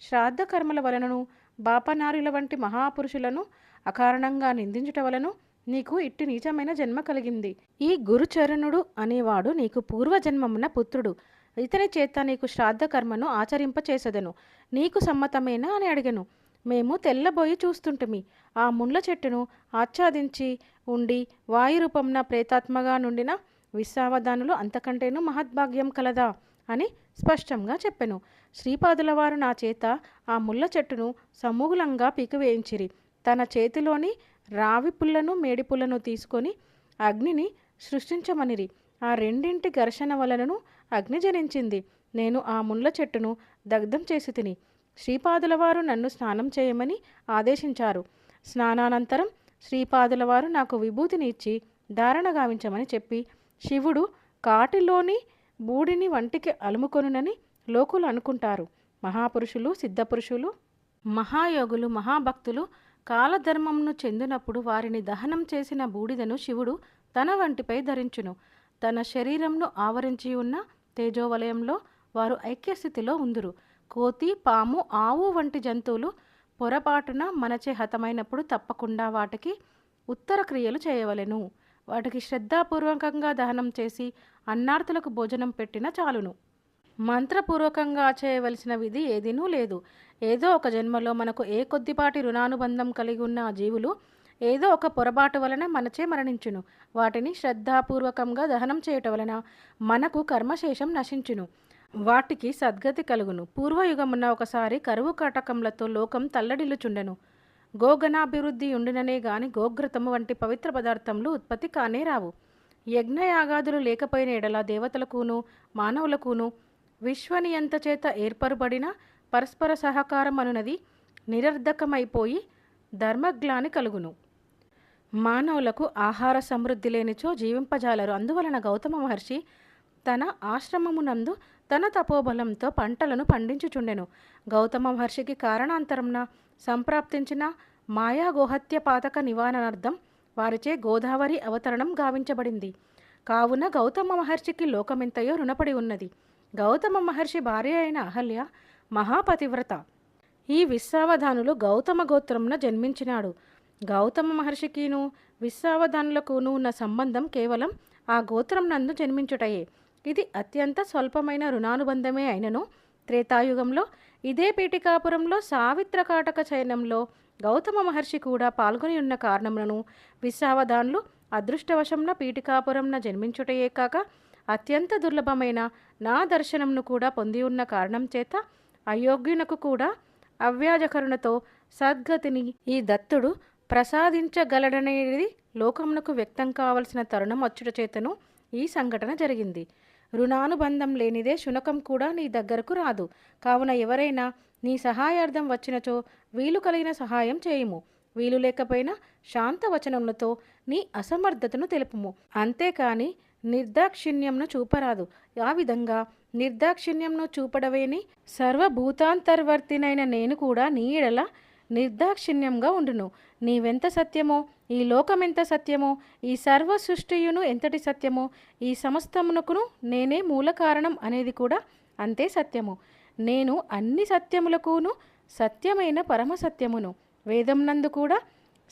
శ్రాద్ధ కర్మల వలనను బాపనారుల వంటి మహాపురుషులను అకారణంగా నిందించుట వలను నీకు ఇట్టి నీచమైన జన్మ కలిగింది. ఈ గురుచరణుడు అనేవాడు నీకు పూర్వజన్మమున పుత్రుడు. ఇతని చేత నీకు శ్రాద్ధ కర్మను ఆచరింపచేసెదను. నీకు సమ్మతమేనా అని అడిగెను. మేము తెల్లబోయి చూస్తుంటిమి. ఆ ముండ్ల చెట్టును ఆచ్ఛాదించి ఉండి వాయురూపంన ప్రేతాత్మగా నుండిన విశ్వావధానులు అంతకంటేను మహద్భాగ్యం కలదా అని స్పష్టంగా చెప్పెను. శ్రీపాదుల వారు నా చేత ఆ ముళ్ళ చెట్టును సమూలంగా పీకివేయించిరి. తన చేతిలోని రావి పుల్లను మేడి పుల్లను తీసుకొని అగ్నిని సృష్టించమనిరి. ఆ రెండింటి ఘర్షణ వలనను అగ్ని జనించింది. నేను ఆ ముళ్ళ చెట్టును దగ్ధం చేసి తిని శ్రీపాదుల వారు నన్ను స్నానం చేయమని ఆదేశించారు. స్నానానంతరం శ్రీపాదుల వారు నాకు విభూతిని ఇచ్చి ధారణ గావించమని చెప్పి, శివుడు కాటిలోని బూడిని వంటికి అలుముకొనునని లోకులు అనుకుంటారు. మహాపురుషులు, సిద్ధపురుషులు, మహాయోగులు, మహాభక్తులు కాలధర్మమును చెందినప్పుడు వారిని దహనం చేసిన బూడిదను శివుడు తన వంటిపై ధరించును. తన శరీరంను ఆవరించి ఉన్న తేజోవలయంలో వారు ఐక్యస్థితిలో ఉందురు. కోతి, పాము, ఆవు వంటి జంతువులు పొరపాటున మనచే హతమైనప్పుడు తప్పకుండా వాటికి ఉత్తర క్రియలు చేయవలెను. వాటికి శ్రద్ధాపూర్వకంగా దహనం చేసి అన్నార్తులకు భోజనం పెట్టిన చాలును. మంత్రపూర్వకంగా చేయవలసిన విధి ఏదీనూ లేదు. ఏదో ఒక జన్మలో మనకు ఏ కొద్దిపాటి రుణానుబంధం కలిగి ఉన్న ఆ జీవులు ఏదో ఒక పొరపాటు వలన మనచే మరణించును. వాటిని శ్రద్ధాపూర్వకంగా దహనం చేయటం వలన మనకు కర్మశేషం నశించును. వాటికి సద్గతి కలుగును. పూర్వయుగమున ఒకసారి కరువు కటకములతో లోకం తల్లడిల్లుచుండెను. గోగణాభివృద్ధి ఉండిననే గాని గోఘ్రతము వంటి పవిత్ర పదార్థములు ఉత్పత్తి కానే రావు. యజ్ఞయాగాదులు లేకపోయిన ఎడల దేవతలకును మానవులకును విశ్వనియంత చేత ఏర్పరబడిన పరస్పర సహకారం అనునది నిరర్ధకమైపోయి ధర్మగ్లాని కలుగును. మానవులకు ఆహార సమృద్ధి లేనిచో జీవింపజాలరు. అందువలన గౌతమ మహర్షి తన ఆశ్రమమునందు తన తపోబలంతో పంటలను పండించుచుండెను. గౌతమ మహర్షికి కారణాంతరంన సంప్రాప్తించిన మాయా గోహత్య పాతక నివారణార్థం వారిచే గోదావరి అవతరణం గావించబడింది. కావున గౌతమ మహర్షికి లోకమెంతయో రుణపడి ఉన్నది. గౌతమ మహర్షి భార్య అయిన అహల్య మహాపతివ్రత. ఈ విశ్వావధానులు గౌతమ గోత్రమున జన్మించినాడు. గౌతమ మహర్షికిను విశ్వావధానులకును ఉన్న సంబంధం కేవలం ఆ గోత్రం నందు జన్మించుటయే. ఇది అత్యంత స్వల్పమైన రుణానుబంధమే అయినను త్రేతాయుగంలో ఇదే పీఠికాపురంలో సావిత్ర కాటక చయనంలో గౌతమ మహర్షి కూడా పాల్గొని ఉన్న కారణములను విశ్వావధాన్లు అదృష్టవశంన పీఠికాపురంన జన్మించుటయే కాక అత్యంత దుర్లభమైన నా దర్శనంను కూడా పొంది ఉన్న కారణం చేత అయోగ్యునకు కూడా అవ్యాజకరుణతో సద్గతిని ఈ దత్తుడు ప్రసాదించగలడనేది లోకమునకు వ్యక్తం కావలసిన తరుణం వచ్చుట చేతను ఈ సంఘటన జరిగింది. రుణానుబంధం లేనిదే శునకం కూడా నీ దగ్గరకు రాదు. కావున ఎవరైనా నీ సహాయార్థం వచ్చినచో వీలు కలిగిన సహాయం చేయుము. వీలు లేకపోయినా శాంతవచనములతో నీ అసమర్థతను తెలుపుము. అంతేకాని నిర్దాక్షిణ్యంను చూపరాదు. ఆ విధంగా నిర్దాక్షిణ్యంను చూపడవేని సర్వభూతాంతర్వర్తినైన నేను కూడా నీ ఎడల నిర్దాక్షిణ్యంగా ఉండును. నీవెంత సత్యమో, ఈ లోకమెంత సత్యమో, ఈ సర్వ సృష్టియును ఎంతటి సత్యమో, ఈ సమస్తమునకును నేనే మూల కారణం అనేది కూడా అంతే సత్యము. నేను అన్ని సత్యములకును సత్యమైన పరమసత్యమును. వేదం నందు కూడా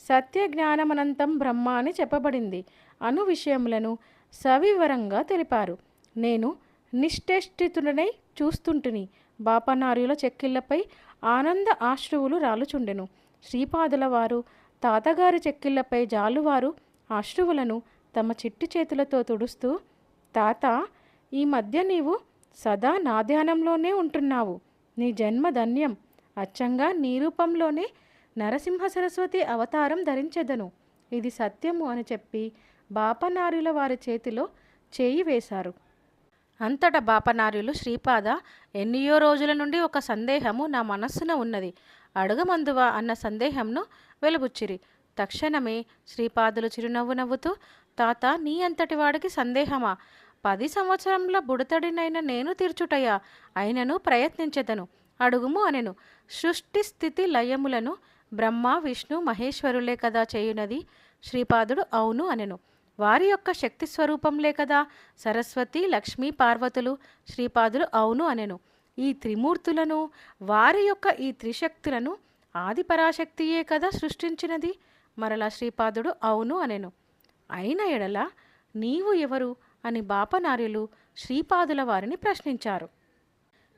సత్య జ్ఞానమనంతం బ్రహ్మ అని చెప్పబడింది అను విషయములను సవివరంగా తెలిపారు. నేను నిష్ఠేష్టితుడనై చూస్తుంటిని. బాపనార్యుల చెక్కిళ్లపై ఆనంద ఆశ్రువులు రాలుచుండెను. శ్రీపాదుల వారు తాతగారి చెక్కిళ్లపై జాలువారు ఆశ్రువులను తమ చిట్టి చేతులతో తుడుస్తూ, తాత, ఈ మధ్య నీవు సదా నా ధ్యానంలోనే ఉంటున్నావు. నీ జన్మ ధన్యం. అచ్చంగా నీ రూపంలోనే నరసింహ సరస్వతి అవతారం ధరించెదను. ఇది సత్యము అని చెప్పి బాపనార్యుల వారి చేతిలో చేయి వేశారు. అంతటా బాపనార్యులు, శ్రీపాద, ఎన్నియో రోజుల నుండి ఒక సందేహము నా మనస్సున ఉన్నది, అడగమందువా అన్న సందేహంను వెలుబుచ్చిరి. తక్షణమే శ్రీపాదులు చిరునవ్వు నవ్వుతూ, తాత, నీ అంతటి వాడికి సందేహమా? 10 సంవత్సరంలో బుడతడినైన నేను తీర్చుటయా? అయినను ప్రయత్నించెదను, అడుగుము అనెను. సృష్టి స్థితి లయములను బ్రహ్మ విష్ణు మహేశ్వరులే కదా చేయునది. శ్రీపాదుడు అవును అనెను. వారి యొక్క శక్తి స్వరూపంలే కదా సరస్వతి, లక్ష్మీ, పార్వతులు. శ్రీపాదులు అవును అనెను. ఈ త్రిమూర్తులను, వారి యొక్క ఈ త్రిశక్తులను ఆది పరాశక్తియే కదా సృష్టించినది. మరలా శ్రీపాదుడు అవును అనెను. అయిన ఎడల నీవు ఎవరు అని బాపనార్యులు శ్రీపాదుల వారిని ప్రశ్నించారు.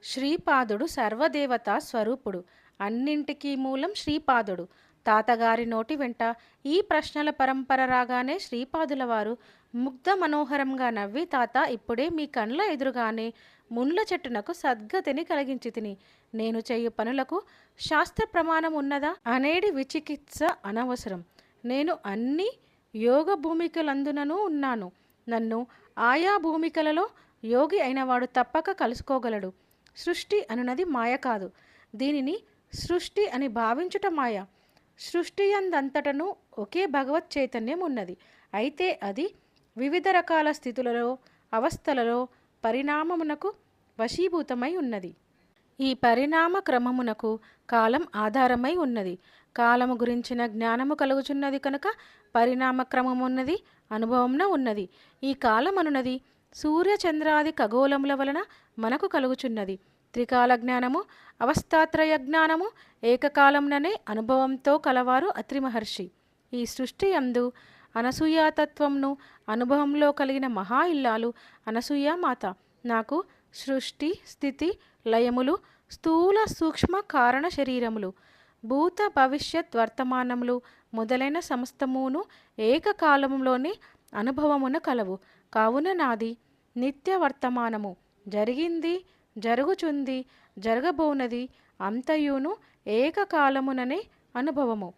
శ్రీపాదుడు సర్వదేవతా స్వరూపుడు. అన్నింటికీ మూలం శ్రీపాదుడు. తాతగారి నోటి వెంట ఈ ప్రశ్నల పరంపర రాగానే శ్రీపాదుల వారు ముగ్ధ మనోహరంగా నవ్వి, తాత, ఇప్పుడే మీ కండ్ల ఎదురుగానే మున్ల చెట్టునకు సద్గతిని కలిగించి తిని. నేను చేయు పనులకు శాస్త్ర ప్రమాణం ఉన్నదా అనేడి విచికిత్స అనవసరం. నేను అన్ని యోగ భూమికలందునను ఉన్నాను. నన్ను ఆయా భూమికలలో యోగి అయినవాడు తప్పక కలుసుకోగలడు. సృష్టి అనున్నది మాయ కాదు. దీనిని సృష్టి అని భావించుట మాయ. సృష్టి అందంతటను ఒకే భగవత్ చైతన్యం ఉన్నది. అయితే అది వివిధ రకాల స్థితులలో, అవస్థలలో పరిణామమునకు వశీభూతమై ఉన్నది. ఈ పరిణామ క్రమమునకు కాలం ఆధారమై ఉన్నది. కాలము గురించిన జ్ఞానము కలుగుచున్నది కనుక పరిణామ క్రమమున్నది అనుభవంన ఉన్నది. ఈ కాలమనున్నది సూర్యచంద్రాది ఖగోళముల వలన మనకు కలుగుచున్నది. త్రికాల జ్ఞానము, అవస్థాత్రయ జ్ఞానము ఏకకాలంననే అనుభవంతో కలవారు అత్రి మహర్షి. ఈ సృష్టి యందు అనసూయాతత్వంను అనుభవంలో కలిగిన మహా ఇల్లాలు అనసూయామాత. నాకు సృష్టి స్థితి లయములు, స్థూల సూక్ష్మ కారణ శరీరములు, భూత భవిష్యత్ వర్తమానములు మొదలైన సమస్తమును ఏకకాలంలోనే అనుభవమున కలవు. కావున నాది నిత్య వర్తమానము, జరిగింది, జరుగుచుంది, జరగబోనది అంతయును ఏకకాలముననే అనుభవము.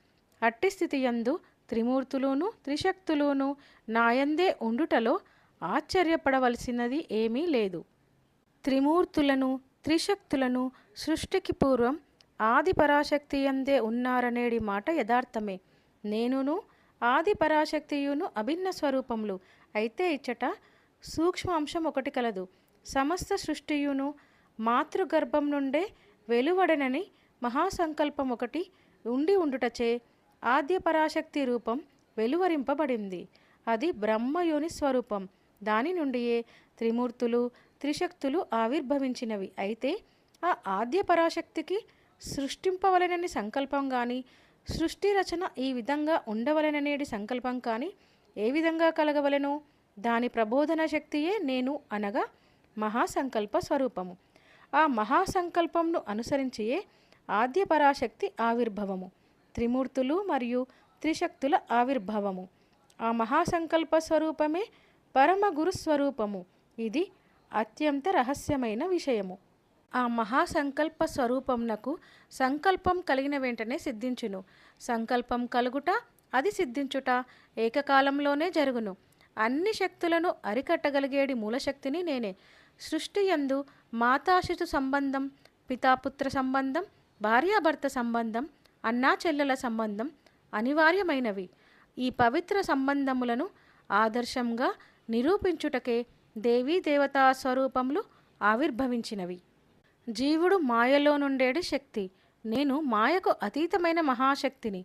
అట్టి స్థితి యందు త్రిమూర్తులును త్రిశక్తులును నాయందే ఉండుటలో ఆశ్చర్యపడవలసినది ఏమీ లేదు. త్రిమూర్తులను త్రిశక్తులను సృష్టికి పూర్వం ఆది పరాశక్తి యందే ఉన్నారనేడి మాట యథార్థమే. నేనును ఆది పరాశక్తియును అభిన్న స్వరూపములు. అయితే ఇచ్చట సూక్ష్మ అంశం ఒకటి కలదు. సమస్త సృష్టియును మాతృగర్భం నుండే వెలువడనని మహాసంకల్పం ఒకటి ఉండి ఉండుటచే ఆద్య పరాశక్తి రూపం వెలువరింపబడింది. అది బ్రహ్మయోని స్వరూపం. దాని నుండియే త్రిమూర్తులు త్రిశక్తులు ఆవిర్భవించినవి. అయితే ఆ ఆద్య పరాశక్తికి సృష్టింపవలెనని సంకల్పం కానీ, సృష్టి రచన ఈ విధంగా ఉండవలెననేది సంకల్పం కానీ ఏ విధంగా కలగవలెను? దాని ప్రబోధన శక్తియే నేను అనగా మహాసంకల్ప స్వరూపము. ఆ మహాసంకల్పంను అనుసరించియే ఆద్య పరాశక్తి ఆవిర్భవము, త్రిమూర్తులు మరియు త్రిశక్తుల ఆవిర్భవము. ఆ మహాసంకల్ప స్వరూపమే పరమ గురుస్వరూపము. ఇది అత్యంత రహస్యమైన విషయము. ఆ మహాసంకల్ప స్వరూపంనకు సంకల్పం కలిగిన వెంటనే సిద్ధించును. సంకల్పం కలుగుట, అది సిద్ధించుట ఏకకాలంలోనే జరుగును. అన్ని శక్తులను అరికట్టగలిగేడి మూలశక్తిని నేనే. సృష్టి యందు మాతాశిశు సంబంధం, పితాపుత్ర సంబంధం, భార్యాభర్త సంబంధం, అన్నా చెల్లెల సంబంధం అనివార్యమైనవి. ఈ పవిత్ర సంబంధములను ఆదర్శంగా నిరూపించుటకే దేవీ దేవతా స్వరూపములు ఆవిర్భవించినవి. జీవుడు మాయలో నుండేడి శక్తి. నేను మాయకు అతీతమైన మహాశక్తిని.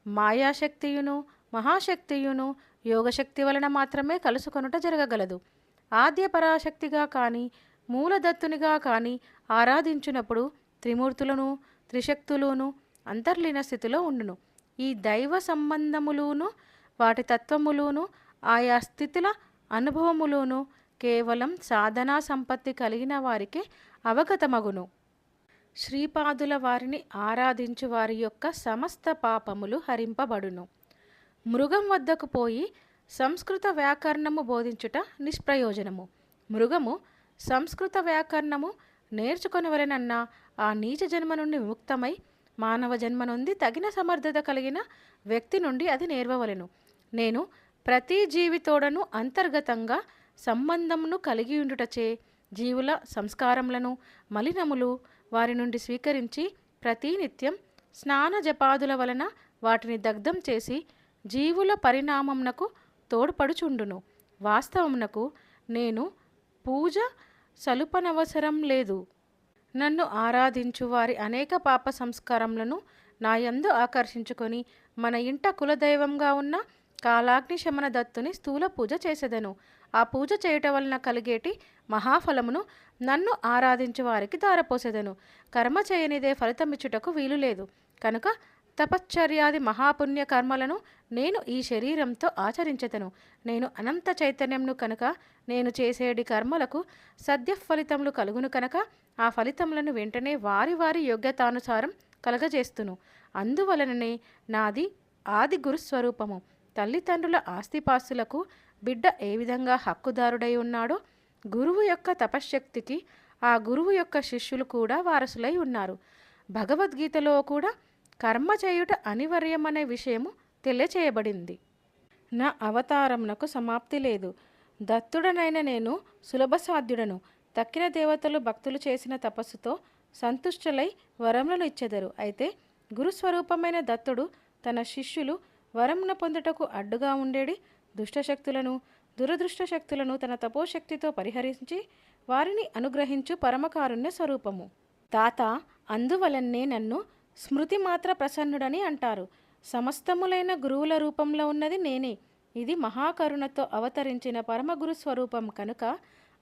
మాయాశక్తియును మహాశక్తియును యోగశక్తి వలన మాత్రమే కలుసుకొనుట జరగగలదు. ఆద్య పరాశక్తిగా కానీ మూలదత్తునిగా కానీ ఆరాధించినప్పుడు త్రిమూర్తులను త్రిశక్తులును అంతర్లీన స్థితిలో ఉండును. ఈ దైవ సంబంధములును వాటి తత్వములును ఆయా స్థితుల అనుభవములును కేవలం సాధనా సంపత్తి కలిగిన వారికి అవగతమగును. శ్రీపాదుల వారిని ఆరాధించు వారి యొక్క సమస్త పాపములు హరింపబడును. మృగం వద్దకు పోయి సంస్కృత వ్యాకరణము బోధించుట నిష్ప్రయోజనము. మృగము సంస్కృత వ్యాకరణము నేర్చుకొనవలెనన్న ఆ నీచ జన్మ నుండి విముక్తమై మానవ జన్మ నుండి తగిన సమర్థత కలిగిన వ్యక్తి నుండి అది నేర్వవలెను. నేను ప్రతి జీవితోడను అంతర్గతంగా సంబంధమును కలిగి ఉండుటచే జీవుల సంస్కారములను మలినములు వారి నుండి స్వీకరించి ప్రతినిత్యం స్నాన జపాదుల వలన వాటిని దగ్ధం చేసి జీవుల పరిణామమునకు తోడ్పడుచుండును. వాస్తవమునకు నేను పూజ సలుపనవసరం లేదు. నన్ను ఆరాధించు వారి అనేక పాప సంస్కారములను నా యందు ఆకర్షించుకొని మన ఇంట కులదైవంగా ఉన్న కాలాగ్ని శమన దత్తుని స్థూల పూజ చేసేదను. ఆ పూజ చేయటం వలన కలిగేటి మహాఫలమును నన్ను ఆరాధించు వారికి దారపోసేదను. కర్మ చేయనిదే ఫలితమిచ్చుటకు వీలు లేదు. కనుక తపశ్చర్యాది మహాపుణ్య కర్మలను నేను ఈ శరీరంతో ఆచరించెదను. నేను అనంత చైతన్యంను కనుక నేను చేసేడి కర్మలకు సద్య ఫలితములు కలుగును కనుక ఆ ఫలితములను వెంటనే వారి వారి యోగ్యతానుసారం కలగజేస్తును. అందువలననే నాది ఆది గురుస్వరూపము. తల్లిదండ్రుల ఆస్తిపాస్తులకు బిడ్డ ఏ విధంగా హక్కుదారుడై ఉన్నాడో గురువు యొక్క తపశ్శక్తికి ఆ గురువు యొక్క శిష్యులు కూడా వారసులై ఉన్నారు. భగవద్గీతలో కూడా కర్మ చేయుట అనివార్యమనే విషయము తెలియచేయబడింది. నా అవతారమునకు సమాప్తి లేదు. దత్తుడనైన నేను సులభ సాధ్యుడను. తక్కిన దేవతలు భక్తులు చేసిన తపస్సుతో సంతుష్టులై వరములను ఇచ్చెదరు. అయితే గురుస్వరూపమైన దత్తుడు తన శిష్యులు వరమున పొందుటకు అడ్డుగా ఉండేడి దుష్టశక్తులను దురదృష్ట శక్తులను తన తపోశక్తితో పరిహరించి వారిని అనుగ్రహించు పరమకారుణ్య స్వరూపము. తాత అందువలనే నన్ను స్మృతి మాత్ర ప్రసన్నుడని అంటారు. సమస్తములైన గురువుల రూపంలో ఉన్నది నేనే. ఇది మహాకరుణతో అవతరించిన పరమగురు స్వరూపం కనుక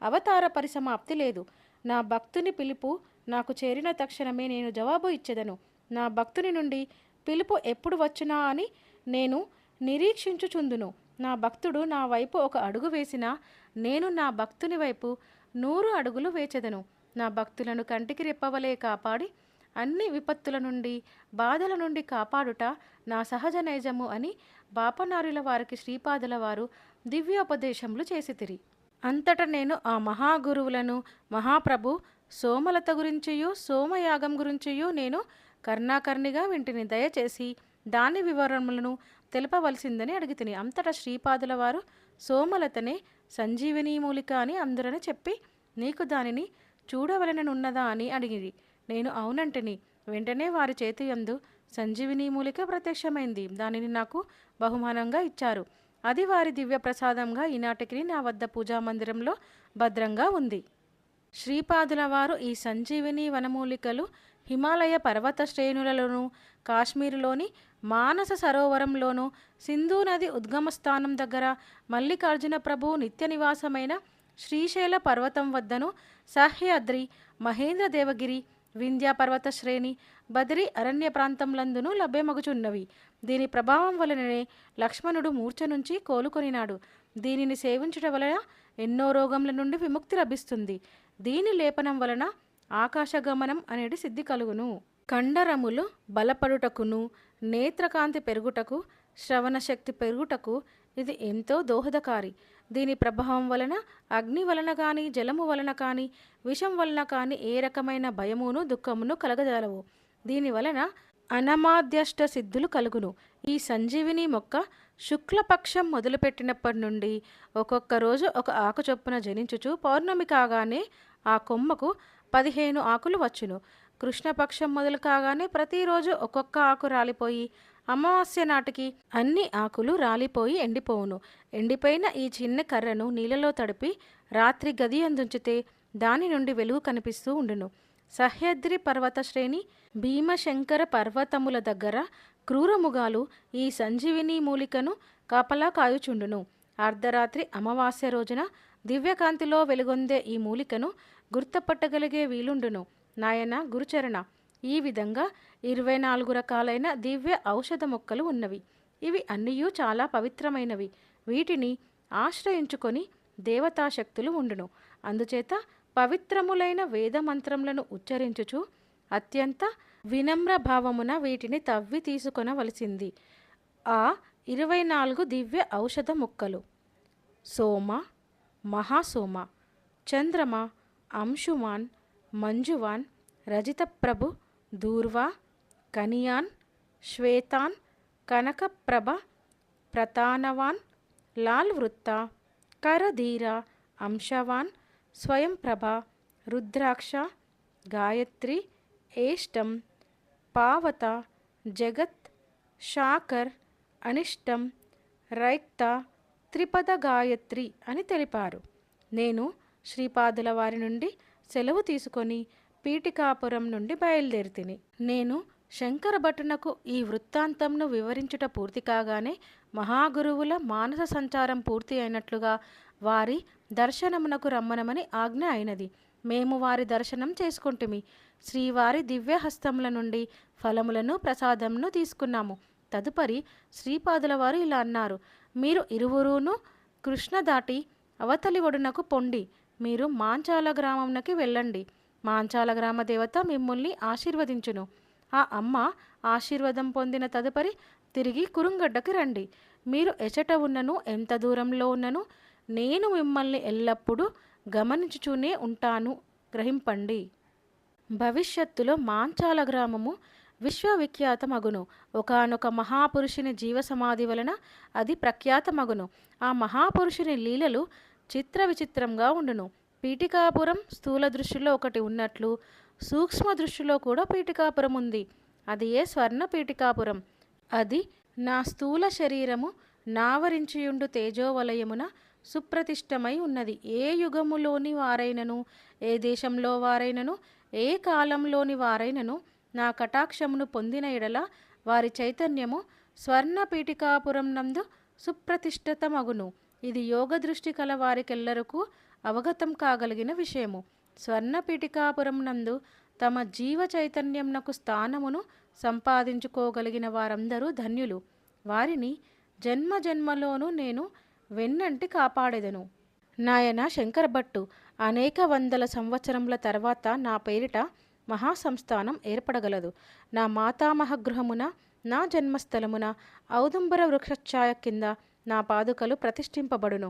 అవతార పరిసమాప్తి లేదు. నా భక్తుని పిలుపు నాకు చేరిన తక్షణమే నేను జవాబు ఇచ్చేదను. నా భక్తుని నుండి పిలుపు ఎప్పుడు వచ్చునా అని నేను నిరీక్షించుచుందును. నా భక్తుడు నా వైపు ఒక అడుగు వేసినా నేను నా భక్తుని వైపు 100 అడుగులు వేచెదను. నా భక్తులను కంటికి రెప్పవలే కాపాడి అన్ని విపత్తుల నుండి బాధల నుండి కాపాడుట నా సహజ నైజము అని బాపనారుల వారికి శ్రీపాదుల వారు దివ్యోపదేశములు చేసితిరి. అంతటా నేను ఆ మహాగురువులను మహాప్రభు సోమలత గురించియు సోమయాగం గురించియు నేను కర్ణాకర్ణిగా వింటిని. దయచేసి దాని వివరములను తెలపవలసిందని అడిగితిని. అంతటా శ్రీపాదుల వారు సోమలతనే సంజీవిని మూలిక అని అందరని చెప్పి నీకు దానిని చూడవలననున్నదా అని అడిగిరి. నేను అవునంటిని. వెంటనే వారి చేతి యందు సంజీవిని మూలిక ప్రత్యక్షమైంది. దానిని నాకు బహుమానంగా ఇచ్చారు. అది వారి దివ్య ప్రసాదంగా ఈనాటికి నా వద్ద పూజామందిరంలో భద్రంగా ఉంది. శ్రీపాదుల వారు ఈ సంజీవిని వనమూలికలు హిమాలయ పర్వత శ్రేణులలోను కాశ్మీరులోని మానస సరోవరంలోను సింధు నది ఉద్గమ స్థానం దగ్గర మల్లికార్జున ప్రభు నిత్య నివాసమైన శ్రీశైల పర్వతం వద్దను సహ్యాద్రి మహేంద్ర దేవగిరి వింధ్యా పర్వత శ్రేణి బద్రి అరణ్య ప్రాంతంలందును లభ్యమగుచున్నవి. దీని ప్రభావం వలననే లక్ష్మణుడు మూర్ఛ నుంచి కోలుకొనినాడు. దీనిని సేవించుట వలన ఎన్నో రోగముల నుండి విముక్తి లభిస్తుంది. దీని లేపనం వలన ఆకాశగమనం అనేది సిద్ధి కలుగును. కండరములు బలపడుటకును, నేత్రకాంతి పెరుగుటకు, శ్రవణ శక్తి పెరుగుటకు ఇది ఎంతో దోహదకారి. దీని ప్రభావం వలన అగ్ని వలన కానీ, జలము వలన కానీ, విషం వలన కానీ ఏ రకమైన భయమును దుఃఖమును కలగజాలవు. దీని వలన అనమాద్యష్ట సిద్ధులు కలుగును. ఈ సంజీవిని మొక్క శుక్లపక్షం మొదలుపెట్టినప్పటి నుండి ఒక్కొక్క రోజు ఒక ఆకు చొప్పున జనించుచు పౌర్ణమి కాగానే ఆ కొమ్మకు 15 ఆకులు వచ్చును. కృష్ణపక్షం మొదలు కాగానే ప్రతిరోజు ఒక్కొక్క ఆకు రాలిపోయి అమావాస్య నాటికి అన్ని ఆకులు రాలిపోయి ఎండిపోవును. ఎండిపోయిన ఈ చిన్న కర్రను నీళ్ళలో తడిపి రాత్రి గది అందుంచితే దాని నుండి వెలుగు కనిపిస్తూ ఉండును. సహ్యాద్రి పర్వత శ్రేణి, భీమశంకర పర్వతముల దగ్గర క్రూరముగాలు ఈ సంజీవిని మూలికను కాపలా కాయుచుండును. అర్ధరాత్రి అమావాస్య రోజున దివ్యకాంతిలో వెలుగొందే ఈ మూలికను గుర్తుపట్టగలిగే వీలుండును. నాయన గురుచరణ, ఈ విధంగా 24 రకాలైన దివ్య ఔషధ మొక్కలు ఉన్నవి. ఇవి అన్నీయూ చాలా పవిత్రమైనవి. వీటిని ఆశ్రయించుకొని దేవతాశక్తులు ఉండును. అందుచేత పవిత్రములైన వేదమంత్రములను ఉచ్చరించుచు అత్యంత వినమ్ర భావమున వీటిని తవ్వి తీసుకొనవలసింది. ఆ 24 దివ్య ఔషధ మొక్కలు: సోమ, మహాసోమ, చంద్రమ, అంశుమాన్, మంజువాన్, రజితప్రభు, దూర్వా, కనియాన్, శ్వేతాన్, కనకప్రభ, ప్రతానవాన్, లాల్ వృత్త, కరధీర, అంశవాన్, స్వయంప్రభ, రుద్రాక్ష, గాయత్రి, ఏష్టం, పావత, జగత్, శాకర్, అనిష్టం, రైక్త, త్రిపద గాయత్రి అని తెలిపారు. నేను శ్రీపాదుల వారి నుండి సెలవు తీసుకొని పీఠికాపురం నుండి బయలుదేరితిని. నేను శంకర భట్టునకు ఈ వృత్తాంతంను వివరించుట పూర్తి కాగానే మహాగురువుల మానస సంచారం పూర్తి అయినట్లుగా వారి దర్శనమునకు రమ్మనమని ఆజ్ఞ అయినది. మేము వారి దర్శనం చేసుకుంటుమి. శ్రీవారి దివ్యహస్తముల నుండి ఫలములను ప్రసాదమును తీసుకున్నాము. తదుపరి శ్రీపాదుల వారు ఇలా అన్నారు: మీరు ఇరువురును కృష్ణ దాటి అవతలి ఒడునకు పొండి. మీరు మాంచాల గ్రామంకి వెళ్ళండి. మాంచాల గ్రామ దేవత మిమ్మల్ని ఆశీర్వదించును. ఆ అమ్మ ఆశీర్వాదం పొందిన తదుపరి తిరిగి కురుంగడ్డకి రండి. మీరు ఎచట ఉన్నను, ఎంత దూరంలో ఉన్నను, నేను మిమ్మల్ని ఎల్లప్పుడూ గమనించుచూనే ఉంటాను. గ్రహింపండి. భవిష్యత్తులో మాంచాల గ్రామము విశ్వవిఖ్యాతమగును. ఒకానొక మహాపురుషుని జీవసమాధి వలన అది ప్రఖ్యాతమగును. ఆ మహాపురుషుని లీలలు చిత్ర విచిత్రంగా ఉండును. పీఠికాపురం స్థూల దృష్టిలో ఒకటి ఉన్నట్లు సూక్ష్మ దృష్టిలో కూడా పీఠికాపురం ఉంది. అది ఏ స్వర్ణ పీఠికాపురం. అది నా స్థూల శరీరము నావరించియుండు తేజోవలయమున సుప్రతిష్టమై ఉన్నది. ఏ యుగములోని వారైనను, ఏ దేశంలో వారైనను, ఏ కాలంలోని వారైనను నా కటాక్షమును పొందిన ఎడల వారి చైతన్యము స్వర్ణ పీఠికాపురం నందు సుప్రతిష్ఠితమగును. ఇది యోగ దృష్టి కల వారికెల్లరకు అవగతం కాగలిగిన విషయము. స్వర్ణ పీఠికాపురం నందు తమ జీవ చైతన్యంనకు స్థానమును సంపాదించుకోగలిగిన వారందరూ ధన్యులు. వారిని జన్మ జన్మలోనూ నేను వెన్నంటి కాపాడెదను. నాయన శంకరభట్టు, అనేక వందల సంవత్సరముల తర్వాత నా పేరిట మహాసంస్థానం ఏర్పడగలదు. నా మాతామహ గృహమున, నా జన్మస్థలమున ఔదుంబర వృక్షఛాయ కింద నా పాదుకలు ప్రతిష్ఠింపబడును.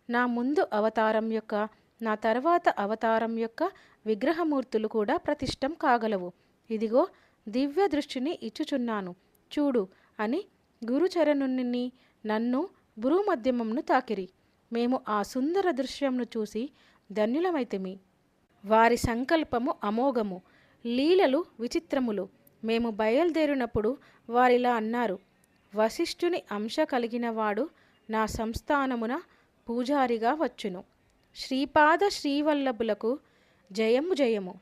నా ముందు అవతారం యొక్క, నా తర్వాత అవతారం యొక్క విగ్రహమూర్తులు కూడా ప్రతిష్టం కాగలవు. ఇదిగో దివ్య దృష్టిని ఇచ్చుచున్నాను, చూడు అని గురుచరణుని నన్ను భూమధ్యమమును తాకిరి. మేము ఆ సుందర దృశ్యంను చూసి ధన్యులమైతిమి. వారి సంకల్పము అమోఘము, లీలలు విచిత్రములు. మేము బయలుదేరినప్పుడు వారిలా అన్నారు: వశిష్ఠుని అంశ కలిగిన వాడు నా సంస్థానమున పూజారిగా వచ్చును. శ్రీపాద శ్రీవల్లభులకు జయము జయము.